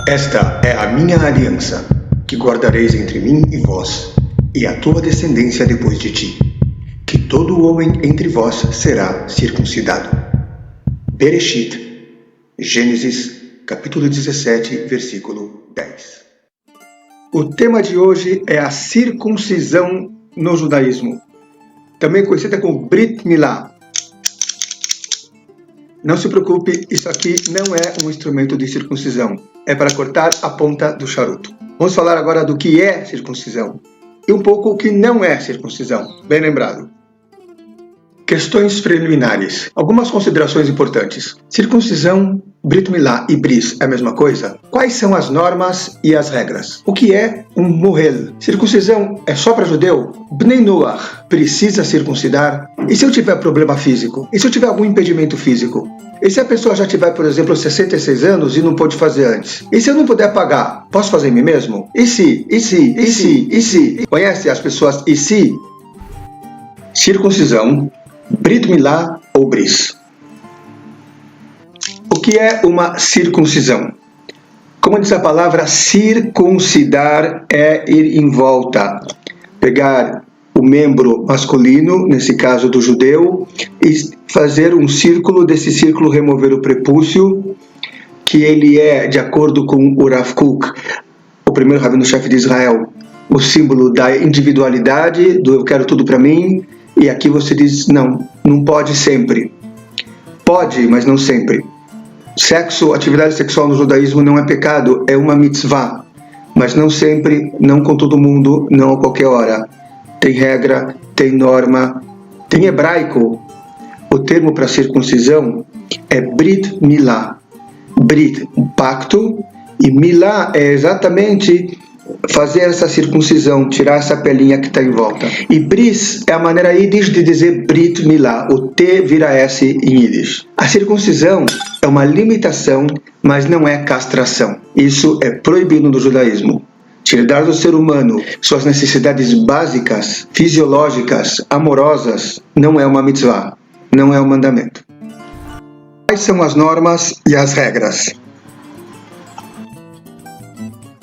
Esta é a minha aliança, que guardareis entre mim e vós, e a tua descendência depois de ti, que todo homem entre vós será circuncidado. Bereshit, Gênesis, capítulo 17, versículo 10. O tema de hoje é a circuncisão no judaísmo, também conhecida como Brit Milá. Não se preocupe, isso aqui não é um instrumento de circuncisão. É para cortar a ponta do charuto. Vamos falar agora do que é circuncisão e um pouco o que não é circuncisão. Bem lembrado. Questões preliminares. Algumas considerações importantes. Circuncisão, Brit Milá e Bris é a mesma coisa? Quais são as normas e as regras? O que é um mohel? Circuncisão é só para judeu? Bnei Noach precisa circuncidar? E se eu tiver problema físico? E se eu tiver algum impedimento físico? E se a pessoa já tiver, por exemplo, 66 anos e não pôde fazer antes? E se eu não puder pagar, posso fazer em mim mesmo? E se? Conhece as pessoas e se? Circuncisão, Brit Milá ou Bris. O que é uma circuncisão? Como diz a palavra, circuncidar é ir em volta. Pegar o membro masculino, nesse caso do judeu, e fazer um círculo, desse círculo remover o prepúcio, que ele é, de acordo com o Rav Kook, o primeiro rabino-chefe de Israel, o símbolo da individualidade, do eu quero tudo para mim, e aqui você diz, não pode sempre. Pode, mas não sempre. Sexo, atividade sexual no judaísmo não é pecado, é uma mitzvah. Mas não sempre, não com todo mundo, não a qualquer hora. Tem regra, tem norma, tem hebraico. O termo para circuncisão é Brit Milá. Brit, um pacto, e Milá é exatamente fazer essa circuncisão, tirar essa pelinha que está em volta. E Bris é a maneira Yiddish de dizer Brit Milá. O T vira S em Yiddish. A circuncisão é uma limitação, mas não é castração. Isso é proibido no judaísmo. Tirar do ser humano suas necessidades básicas, fisiológicas, amorosas, não é uma mitzvah, não é um mandamento. Quais são as normas e as regras?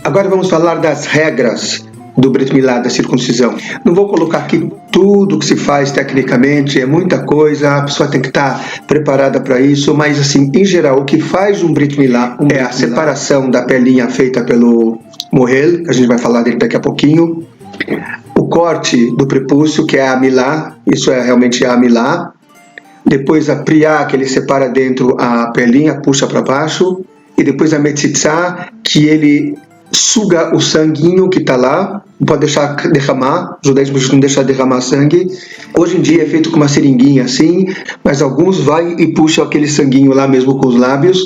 Agora vamos falar das regras do Brit Milá, da circuncisão. Não vou colocar aqui tudo que se faz tecnicamente, é muita coisa, a pessoa tem que estar preparada para isso, mas assim, em geral, o que faz um Brit Milá é a separação da pelinha feita pelo mohel, que a gente vai falar dele daqui a pouquinho, o corte do prepúcio, que é a milá, isso é realmente a milá, depois a priá, que ele separa dentro a pelinha, puxa para baixo, e depois a metzitzá, que ele suga o sanguinho que está lá, não pode deixar derramar, o judaísmo não deixa derramar sangue. Hoje em dia é feito com uma seringuinha assim, mas alguns vai e puxam aquele sanguinho lá mesmo com os lábios.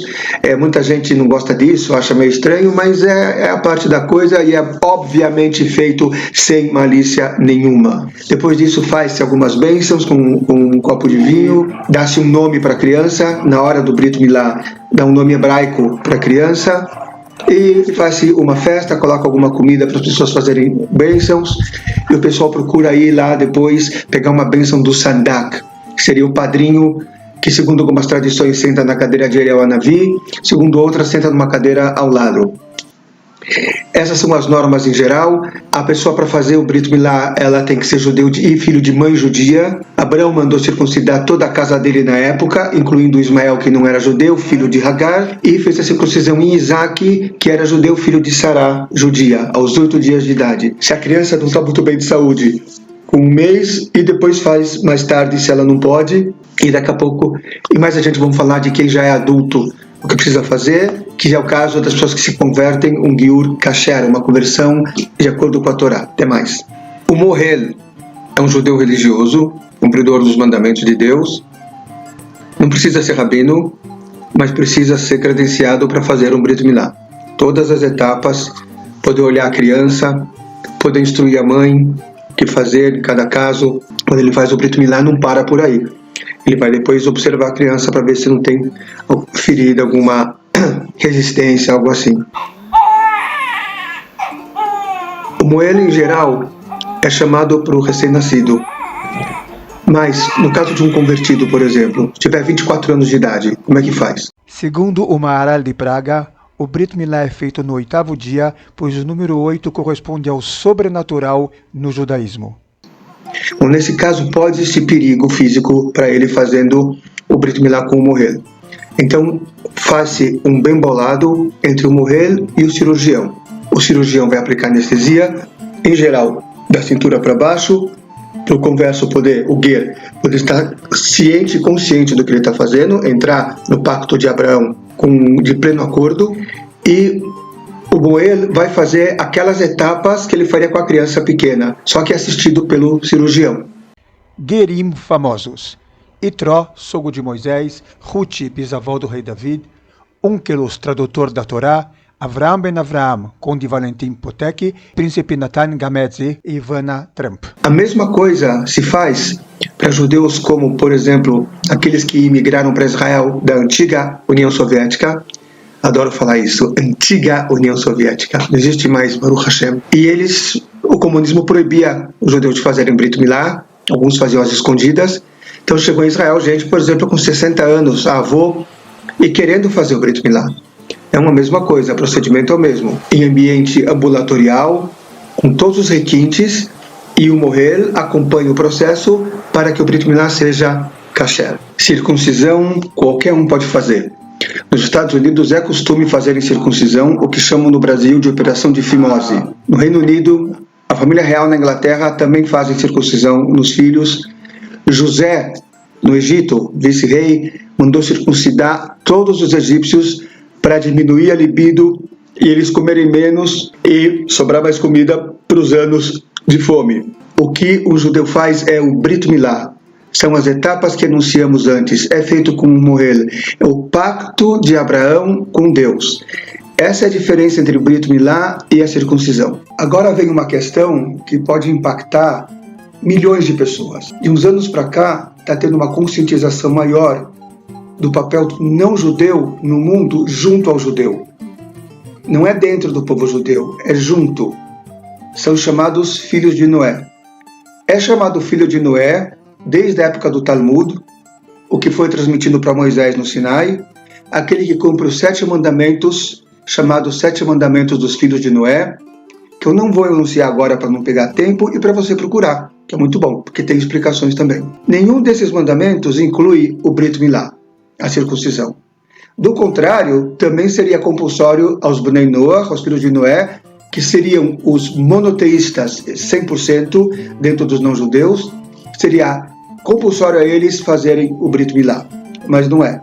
Muita gente não gosta disso, acha meio estranho, mas é a parte da coisa e é obviamente feito sem malícia nenhuma. Depois disso faz-se algumas bênçãos com um copo de vinho, dá-se um nome para a criança, na hora do Brit Milá dá um nome hebraico para a criança, e faz-se uma festa, coloca alguma comida para as pessoas fazerem bênçãos, e o pessoal procura ir lá depois pegar uma bênção do Sandak, que seria o padrinho que, segundo algumas tradições, senta na cadeira de Eliel Hanavi, segundo outras, senta numa cadeira ao lado. Essas são as normas em geral. A pessoa, para fazer o Brit Milá, ela tem que ser judeu e filho de mãe judia. Abraão mandou circuncidar toda a casa dele na época, incluindo Ismael, que não era judeu, filho de Hagar, e fez a circuncisão em Isaac, que era judeu, filho de Sará, judia, aos 8 dias de idade. Se a criança não está muito bem de saúde, com um mês, e depois faz mais tarde se ela não pode, e daqui a pouco, e mais a gente vamos falar de quem já é adulto, o que precisa fazer, que é o caso das pessoas que se convertem, um giur kasher, uma conversão de acordo com a Torá. Até mais. O mohel é um judeu religioso, cumpridor dos mandamentos de Deus. Não precisa ser rabino, mas precisa ser credenciado para fazer um Brit Milá. Todas as etapas, poder olhar a criança, poder instruir a mãe, o que fazer em cada caso. Quando ele faz o Brit Milá, não para por aí. Ele vai depois observar a criança para ver se não tem ferida, alguma resistência, algo assim. O mohel, em geral, é chamado para o recém-nascido. Mas, no caso de um convertido, por exemplo, se tiver 24 anos de idade, como é que faz? Segundo o Maharal de Praga, O Brit Milá é feito no 8º dia, pois o número 8 corresponde ao sobrenatural no judaísmo. Bom, nesse caso, pode existir perigo físico para ele fazendo o Brit Milá com o mohel. Então, faz-se um bem bolado entre o mohel e o cirurgião. O cirurgião vai aplicar anestesia, em geral, da cintura para baixo, para o converso o guer poder estar ciente e consciente do que ele está fazendo, entrar no pacto de Abraão de pleno acordo, e o mohel vai fazer aquelas etapas que ele faria com a criança pequena, só que assistido pelo cirurgião. Gerim famosos: Itró, sogro de Moisés; Ruth, bisavó do rei David; Onkelos, tradutor da Torá; Avraham ben Avraham, conde Valentim Potecki; príncipe Natan Gamedze e Ivana Trump. A mesma coisa se faz para judeus como, por exemplo, aqueles que imigraram para Israel da antiga União Soviética. Adoro falar isso, antiga União Soviética. Não existe mais, Baruch Hashem. E o comunismo proibia os judeus de fazerem Brit Milá, alguns faziam às escondidas. Então chegou em Israel gente, por exemplo, com 60 anos, avô, e querendo fazer o Brit Milá. É uma mesma coisa, o procedimento é o mesmo. Em ambiente ambulatorial, com todos os requintes, e o mohel acompanha o processo para que o Brit Milá seja kasher. Circuncisão, qualquer um pode fazer. Nos Estados Unidos é costume fazerem circuncisão, o que chamam no Brasil de operação de fimose. No Reino Unido, a família real na Inglaterra também fazem circuncisão nos filhos. José, no Egito, vice-rei, mandou circuncidar todos os egípcios para diminuir a libido e eles comerem menos e sobrar mais comida para os anos de fome. O que o judeu faz é o Brit Milá. São as etapas que anunciamos antes. É feito com o mohel. É o pacto de Abraão com Deus. Essa é a diferença entre o Brit Milá e a circuncisão. Agora vem uma questão que pode impactar milhões de pessoas. De uns anos para cá, está tendo uma conscientização maior do papel do não-judeu no mundo junto ao judeu. Não é dentro do povo judeu, é junto. São chamados filhos de Noé. É chamado filho de Noé desde a época do Talmud, o que foi transmitido para Moisés no Sinai, aquele que cumpre os 7 mandamentos, chamados 7 mandamentos dos filhos de Noé, que eu não vou enunciar agora para não pegar tempo e para você procurar, que é muito bom, porque tem explicações também. Nenhum desses mandamentos inclui o Brit Milá, a circuncisão. Do contrário, também seria compulsório aos Bnei Noach, aos filhos de Noé, que seriam os monoteístas 100% dentro dos não-judeus, seria compulsório a eles fazerem o Brit Milá, mas não é.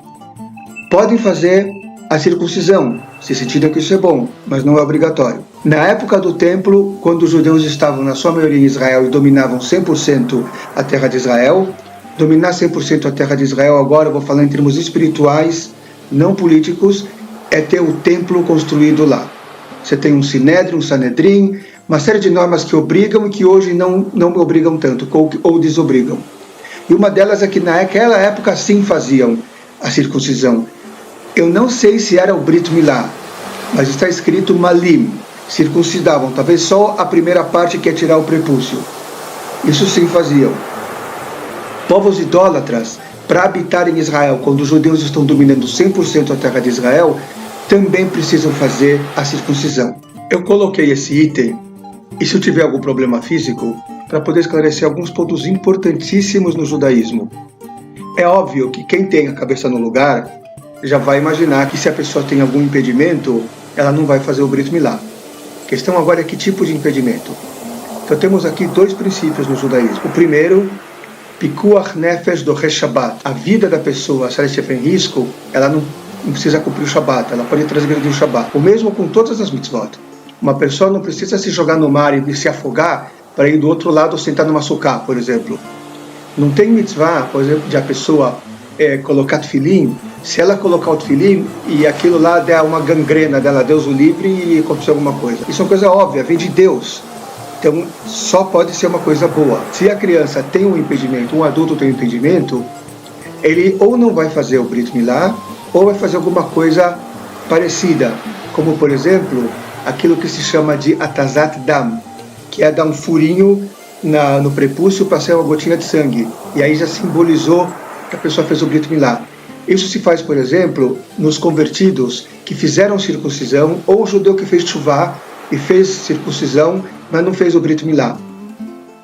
Podem fazer a circuncisão, se sentirem que isso é bom, mas não é obrigatório. Na época do templo, quando os judeus estavam na sua maioria em Israel e dominavam 100% a terra de Israel, dominar 100% a terra de Israel, agora eu vou falar em termos espirituais, não políticos, é ter o templo construído lá. Você tem um Sinédrio, um Sanedrim, uma série de normas que obrigam e que hoje não obrigam tanto, ou desobrigam. E uma delas é que naquela época sim faziam a circuncisão. Eu não sei se era o Brit Milá, mas está escrito Malim, circuncidavam, talvez só a primeira parte que é tirar o prepúcio. Isso sim faziam. Povos idólatras, para habitar em Israel, quando os judeus estão dominando 100% a terra de Israel, também precisam fazer a circuncisão. Eu coloquei esse item, e se eu tiver algum problema físico, para poder esclarecer alguns pontos importantíssimos no judaísmo. É óbvio que quem tem a cabeça no lugar já vai imaginar que se a pessoa tem algum impedimento, ela não vai fazer o Brit Milá. A questão agora é que tipo de impedimento. Então temos aqui 2 princípios no judaísmo. O primeiro, Pikuach Nefesh do Shabbat. A vida da pessoa, se ela estiver em risco, ela não precisa cumprir o Shabbat, ela pode transgredir o Shabbat. O mesmo com todas as mitzvot. Uma pessoa não precisa se jogar no mar e se afogar para ir do outro lado sentar numa sucá, por exemplo. Não tem mitzvah, por exemplo, de a pessoa colocar tefilim, se ela colocar o tefilim e aquilo lá der uma gangrena dela, Deus o livre, e acontecer alguma coisa. Isso é uma coisa óbvia, vem de Deus. Então, só pode ser uma coisa boa. Se a criança tem um impedimento, um adulto tem um impedimento, ele ou não vai fazer o Brit Milá, ou vai fazer alguma coisa parecida, como, por exemplo, aquilo que se chama de Atazat Dam, que é dar um furinho no prepúcio para sair uma gotinha de sangue. E aí já simbolizou que a pessoa fez o Brit Milá. Isso se faz, por exemplo, nos convertidos que fizeram circuncisão, ou o judeu que fez chuvá e fez circuncisão, mas não fez o Brit Milá.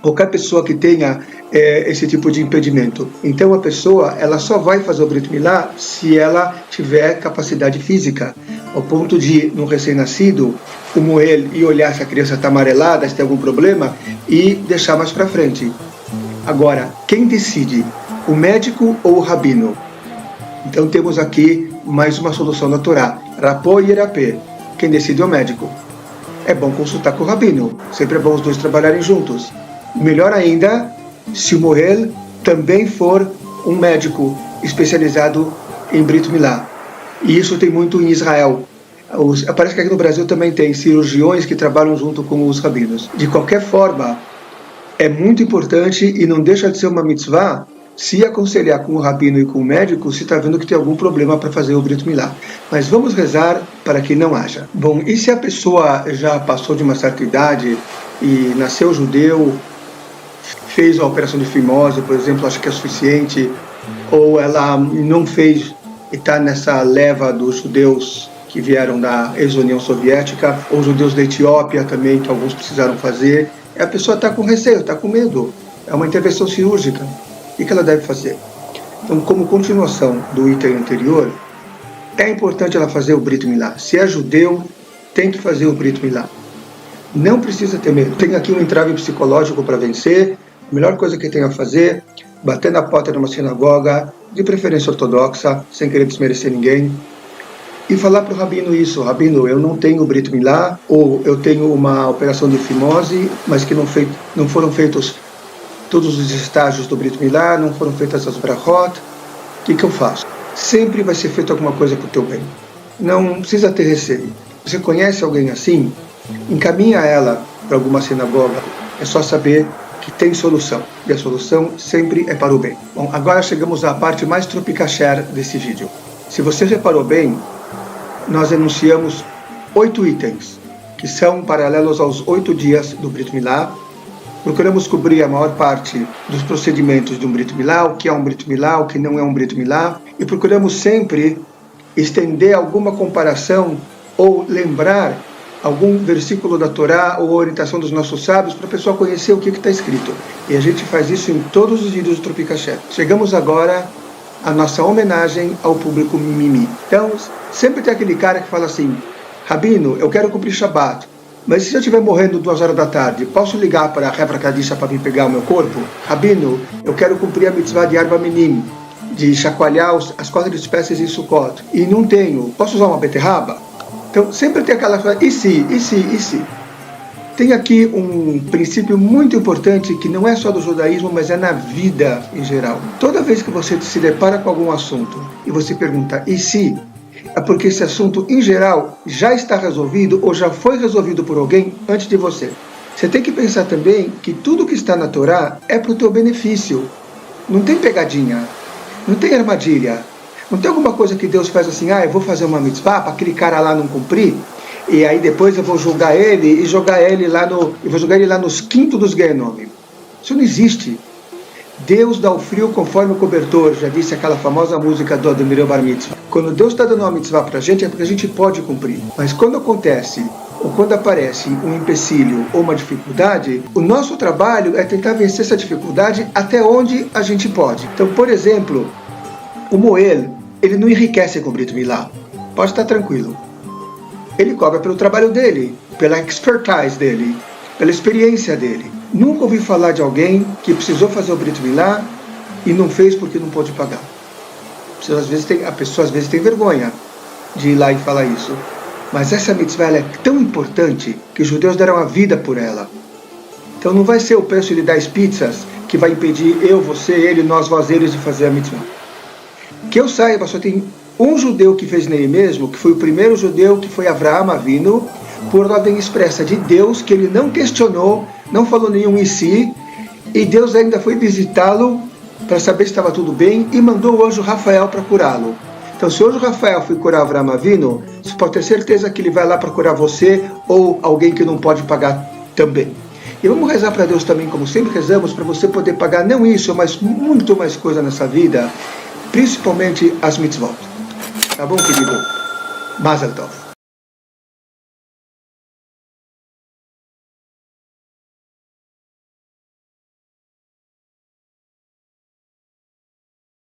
Qualquer pessoa que tenha esse tipo de impedimento. Então a pessoa ela só vai fazer o Brit Milá se ela tiver capacidade física, ao ponto de, no recém-nascido, como ele ir olhar se a criança está amarelada, se tem algum problema, e deixar mais para frente. Agora, quem decide? O médico ou o rabino? Então temos aqui mais uma solução da Torá. Rapó e Yerapé. Quem decide é o médico. É bom consultar com o rabino. Sempre é bom os dois trabalharem juntos. Melhor ainda, se o Mohel também for um médico especializado em Brit Milá. E isso tem muito em Israel. Parece que aqui no Brasil também tem cirurgiões que trabalham junto com os rabinos. De qualquer forma, é muito importante e não deixa de ser uma mitzvah se aconselhar com o rabino e com o médico se está vendo que tem algum problema para fazer o Brit Milá. Mas vamos rezar para que não haja. Bom, e se a pessoa já passou de uma certa idade e nasceu judeu, fez a operação de fimose, por exemplo, acha que é suficiente, ou ela não fez e está nessa leva dos judeus que vieram da ex-União Soviética, ou judeus da Etiópia também, que alguns precisaram fazer, a pessoa está com receio, está com medo. É uma intervenção cirúrgica. O que ela deve fazer? Então, como continuação do item anterior, é importante ela fazer o Brit Milá. Se é judeu, tem que fazer o Brit Milá. Não precisa ter medo. Tem aqui um entrave psicológico para vencer. A melhor coisa que tem a fazer, bater na porta de uma sinagoga, de preferência ortodoxa, sem querer desmerecer ninguém, e falar para o rabino isso: rabino, eu não tenho Brit Milá, ou eu tenho uma operação de fimose, mas que não foram feitos todos os estágios do Brit Milá, não foram feitas as brachot. O que eu faço? Sempre vai ser feito alguma coisa para o teu bem. Não precisa ter receio. Você conhece alguém assim? Encaminha ela para alguma sinagoga. É só saber que tem solução. E a solução sempre é para o bem. Bom, agora chegamos à parte mais tropicachère desse vídeo. Se você reparou bem, nós enunciamos 8 itens, que são paralelos aos 8 dias do Brit Milá. Procuramos cobrir a maior parte dos procedimentos de um Brit Milá, o que é um Brit Milá, o que não é um Brit Milá, e procuramos sempre estender alguma comparação ou lembrar algum versículo da Torá ou orientação dos nossos sábios para a pessoa conhecer o que está escrito. E a gente faz isso em todos os vídeos do Tropicachère. Chegamos agora à nossa homenagem ao público mimimi. Então, sempre tem aquele cara que fala assim: rabino, eu quero cumprir Shabbat, mas se eu estiver morrendo 2 horas da tarde, posso ligar para a Hebra Kadisha para vir pegar o meu corpo? Rabino, eu quero cumprir a mitzvah de Arba Minim, de chacoalhar as 4 espécies em Sukkot, e não tenho, posso usar uma beterraba? Então, sempre tem aquela coisa: e se? Tem aqui um princípio muito importante que não é só do judaísmo, mas é na vida em geral. Toda vez que você se depara com algum assunto e você pergunta e se, é porque esse assunto em geral já está resolvido ou já foi resolvido por alguém antes de você. Você tem que pensar também que tudo que está na Torá é para o teu benefício. Não tem pegadinha, não tem armadilha, não tem alguma coisa que Deus faz assim: eu vou fazer uma mitzvah para aquele cara lá não cumprir, e aí depois eu vou julgar ele e jogar ele lá nos quintos dos Gehenom. Isso não existe. Deus dá o frio conforme o cobertor, já disse aquela famosa música do Adoniram Bar Mitzvah. Quando Deus está dando uma mitzvah para a gente, é porque a gente pode cumprir. Mas quando acontece, ou quando aparece um empecilho ou uma dificuldade, o nosso trabalho é tentar vencer essa dificuldade até onde a gente pode. Então, por exemplo, o Mohel, ele não enriquece com o Brit Milá. Pode estar tranquilo. Ele cobra pelo trabalho dele, pela expertise dele, pela experiência dele. Nunca ouvi falar de alguém que precisou fazer o Brit Milá e não fez porque não pôde pagar. A pessoa às vezes tem vergonha de ir lá e falar isso. Mas essa mitzvah ela é tão importante que os judeus deram a vida por ela. Então não vai ser o preço de 10 pizzas que vai impedir eu, você, ele, nós, eles de fazer a mitzvah. Que eu saiba, só tem um judeu que fez nele mesmo, que foi o primeiro judeu, que foi Avraham Avinu, por ordem expressa de Deus, que ele não questionou, não falou nenhum em si, e Deus ainda foi visitá-lo para saber se estava tudo bem e mandou o anjo Rafael para curá-lo. Então, se o anjo Rafael foi curar Avraham Avinu, você pode ter certeza que ele vai lá para curar você ou alguém que não pode pagar também. E vamos rezar para Deus também, como sempre rezamos, para você poder pagar não isso, mas muito mais coisa nessa vida, principalmente as mitzvot. Tá bom, querido? Mazel Tov.